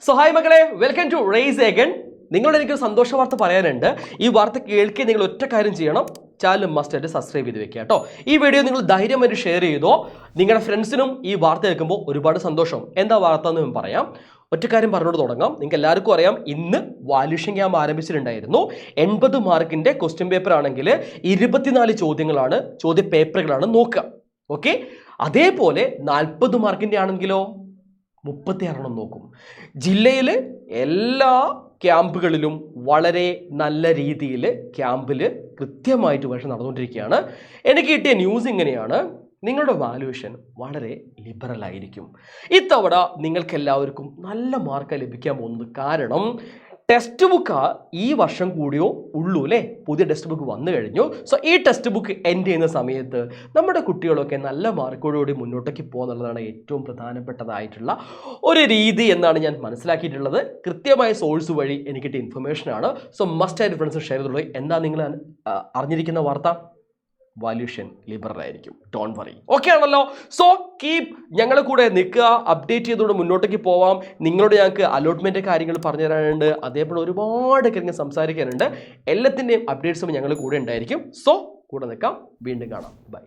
So hi മക്കളെ, welcome to raise again. നിങ്ങളോട് എനിക്കൊരു സന്തോഷ വാർത്ത പറയാനുണ്ട്. ഈ വാർത്ത കേൾക്കെ നിങ്ങൾ ഒറ്റ കാര്യം ചെയ്യണം, ചാനൽ മസ്റ്റായിട്ട് സബ്സ്ക്രൈബ് ചെയ്ത് വെക്കുക കേട്ടോ. ഈ വീഡിയോ നിങ്ങൾ ധൈര്യമായിട്ട് ഷെയർ ചെയ്തോ. നിങ്ങളുടെ ഫ്രണ്ട്സിനും ഈ വാർത്ത കേൾക്കുമ്പോൾ ഒരുപാട് സന്തോഷം. എന്താ വാർത്ത എന്ന് ഞാൻ പറയാം. ഒറ്റ കാര്യം പറഞ്ഞുകൊണ്ട് തുടങ്ങാം. നിങ്ങൾക്ക് എല്ലാവർക്കും അറിയാം, ഇന്ന് വാല്യൂഷൻ ക്യാമ്പ് ആരംഭിച്ചിട്ടുണ്ടായിരുന്നു. 80 മാർക്കിന്റെ ക്വസ്റ്റ്യൻ പേപ്പർ ആണെങ്കിൽ 24 ചോദ്യങ്ങളാണ്, ചോദ്യ പേപ്പറുകളാണ് നോക്കുക. ഓക്കെ, അതേപോലെ 40 മാർക്കിന്റെ ആണെങ്കിലോ 36 നോക്കും. ജില്ലയിൽ എല്ലാ ക്യാമ്പുകളിലും വളരെ നല്ല രീതിയിൽ ക്യാമ്പിൽ കൃത്യമായിട്ട് വർഷം നടന്നുകൊണ്ടിരിക്കുകയാണ്. എനിക്ക് കിട്ടിയ ന്യൂസ് ഇങ്ങനെയാണ്, നിങ്ങളുടെ വാല്യൂഷൻ വളരെ ലിബറൽ ആയിരിക്കും. ഇത്തവണ നിങ്ങൾക്ക് എല്ലാവർക്കും നല്ല മാർക്ക് ലഭിക്കാൻ പോകുന്നത്. കാരണം ടെക്സ്റ്റ് ബുക്ക് ഈ വർഷം കൂടിയോ ഉള്ളൂ അല്ലേ, പുതിയ ടെക്സ്റ്റ് ബുക്ക് വന്നു കഴിഞ്ഞു. സോ ഈ ടെക്സ്റ്റ് ബുക്ക് എൻഡ് ചെയ്യുന്ന സമയത്ത് നമ്മുടെ കുട്ടികളൊക്കെ നല്ല മാർക്കോടുകൂടി മുന്നോട്ടേക്ക് പോകുന്നുള്ളതാണ് ഏറ്റവും പ്രധാനപ്പെട്ടതായിട്ടുള്ള ഒരു രീതി എന്നാണ് ഞാൻ മനസ്സിലാക്കിയിട്ടുള്ളത്. കൃത്യമായ സോഴ്സ് വഴി എനിക്ക് കിട്ടിയ ഇൻഫർമേഷനാണ്. സോ മസ്റ്റ് ആയിട്ട് ഫ്രണ്ട്സ് ഷെയർ ചെയ്തോളൂ. എന്താ നിങ്ങൾ അറിഞ്ഞിരിക്കുന്ന വാർത്ത? വാല്യൂഷൻ ലിബറൽ ആയിരിക്കും, ഡോണ്ട് വറി. ഓക്കെ ആണല്ലോ. സോ കീപ് ഞങ്ങളെ കൂടെ നിൽക്കുക, അപ്ഡേറ്റ് ചെയ്തുകൊണ്ട് മുന്നോട്ടേക്ക് പോവാം. നിങ്ങളോട് ഞങ്ങൾക്ക് അലോട്ട്മെന്റ് കാര്യങ്ങൾ പറഞ്ഞു തരാനുണ്ട്, അതേപോലെ ഒരുപാട് കാര്യങ്ങൾ സംസാരിക്കാനുണ്ട്. എല്ലാത്തിൻ്റെയും അപ്ഡേറ്റ്സും ഞങ്ങൾ കൂടെ ഉണ്ടായിരിക്കും. സോ കൂടെ നിൽക്കാം. വീണ്ടും കാണാം. ബൈ.